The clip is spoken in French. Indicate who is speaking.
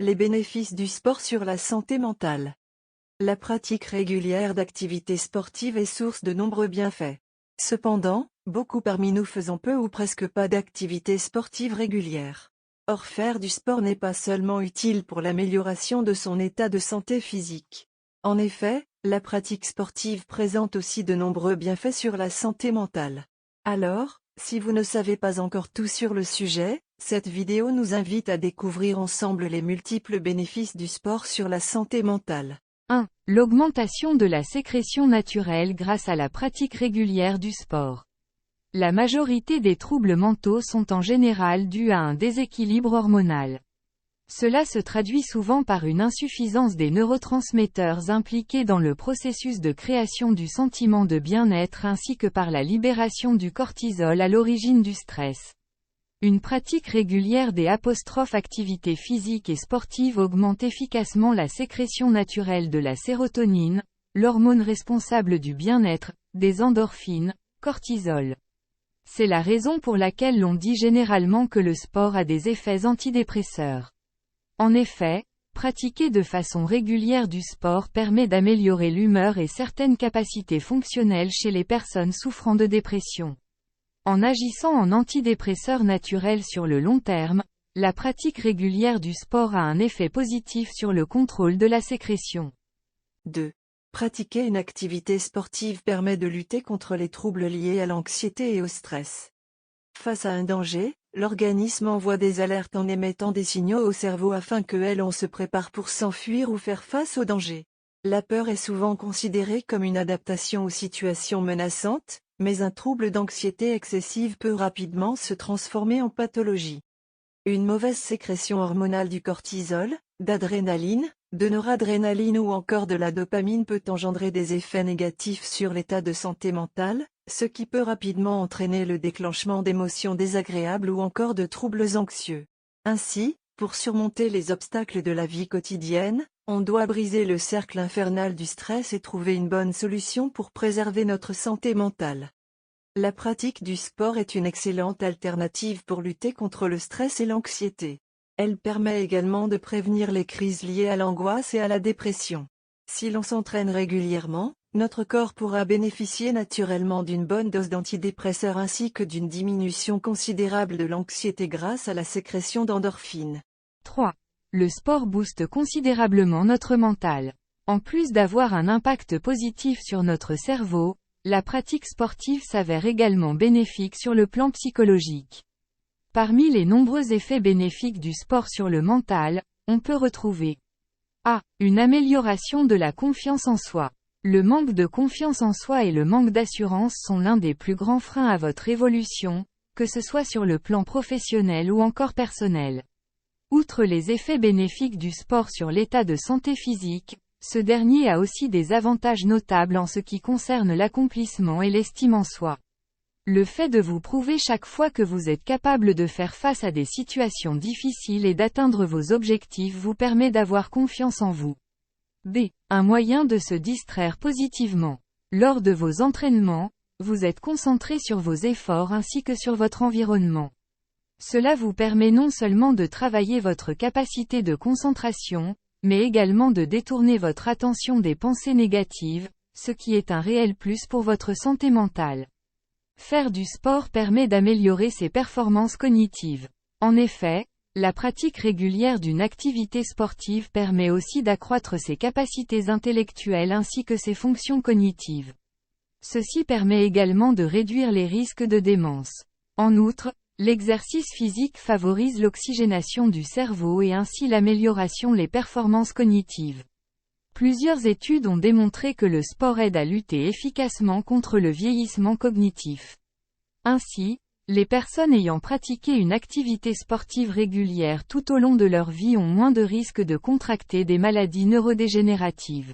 Speaker 1: Les bénéfices du sport sur la santé mentale. La pratique régulière d'activités sportives est source de nombreux bienfaits. Cependant, beaucoup parmi nous faisons peu ou presque pas d'activités sportives régulières. Or, faire du sport n'est pas seulement utile pour l'amélioration de son état de santé physique. En effet, la pratique sportive présente aussi de nombreux bienfaits sur la santé mentale. Alors, si vous ne savez pas encore tout sur le sujet, cette vidéo nous invite à découvrir ensemble les multiples bénéfices du sport sur la santé mentale.
Speaker 2: 1. L'augmentation de la sécrétion naturelle grâce à la pratique régulière du sport. La majorité des troubles mentaux sont en général dus à un déséquilibre hormonal. Cela se traduit souvent par une insuffisance des neurotransmetteurs impliqués dans le processus de création du sentiment de bien-être ainsi que par la libération du cortisol à l'origine du stress. Une pratique régulière des activités physiques et sportives augmente efficacement la sécrétion naturelle de la sérotonine, l'hormone responsable du bien-être, des endorphines, cortisol. C'est la raison pour laquelle l'on dit généralement que le sport a des effets antidépresseurs. En effet, pratiquer de façon régulière du sport permet d'améliorer l'humeur et certaines capacités fonctionnelles chez les personnes souffrant de dépression. En agissant en antidépresseur naturel sur le long terme, la pratique régulière du sport a un effet positif sur le contrôle de la sécrétion.
Speaker 1: 2. Pratiquer une activité sportive permet de lutter contre les troubles liés à l'anxiété et au stress. Face à un danger, l'organisme envoie des alertes en émettant des signaux au cerveau afin que l'on se prépare pour s'enfuir ou faire face au danger. La peur est souvent considérée comme une adaptation aux situations menaçantes, mais un trouble d'anxiété excessive peut rapidement se transformer en pathologie. Une mauvaise sécrétion hormonale du cortisol, d'adrénaline, de noradrénaline ou encore de la dopamine peut engendrer des effets négatifs sur l'état de santé mentale, ce qui peut rapidement entraîner le déclenchement d'émotions désagréables ou encore de troubles anxieux. Ainsi, pour surmonter les obstacles de la vie quotidienne, on doit briser le cercle infernal du stress et trouver une bonne solution pour préserver notre santé mentale. La pratique du sport est une excellente alternative pour lutter contre le stress et l'anxiété. Elle permet également de prévenir les crises liées à l'angoisse et à la dépression. Si l'on s'entraîne régulièrement, notre corps pourra bénéficier naturellement d'une bonne dose d'antidépresseurs ainsi que d'une diminution considérable de l'anxiété grâce à la sécrétion d'endorphines.
Speaker 2: 3. Le sport booste considérablement notre mental. En plus d'avoir un impact positif sur notre cerveau, la pratique sportive s'avère également bénéfique sur le plan psychologique. Parmi les nombreux effets bénéfiques du sport sur le mental, on peut retrouver a. Une amélioration de la confiance en soi. Le manque de confiance en soi et le manque d'assurance sont l'un des plus grands freins à votre évolution, que ce soit sur le plan professionnel ou encore personnel. Outre les effets bénéfiques du sport sur l'état de santé physique, ce dernier a aussi des avantages notables en ce qui concerne l'accomplissement et l'estime en soi. Le fait de vous prouver chaque fois que vous êtes capable de faire face à des situations difficiles et d'atteindre vos objectifs vous permet d'avoir confiance en vous. B. Un moyen de se distraire positivement. Lors de vos entraînements, vous êtes concentré sur vos efforts ainsi que sur votre environnement. Cela vous permet non seulement de travailler votre capacité de concentration, mais également de détourner votre attention des pensées négatives, ce qui est un réel plus pour votre santé mentale. Faire du sport permet d'améliorer ses performances cognitives. En effet, la pratique régulière d'une activité sportive permet aussi d'accroître ses capacités intellectuelles ainsi que ses fonctions cognitives. Ceci permet également de réduire les risques de démence. En outre, l'exercice physique favorise l'oxygénation du cerveau et ainsi l'amélioration des performances cognitives. Plusieurs études ont démontré que le sport aide à lutter efficacement contre le vieillissement cognitif. Ainsi, les personnes ayant pratiqué une activité sportive régulière tout au long de leur vie ont moins de risques de contracter des maladies neurodégénératives.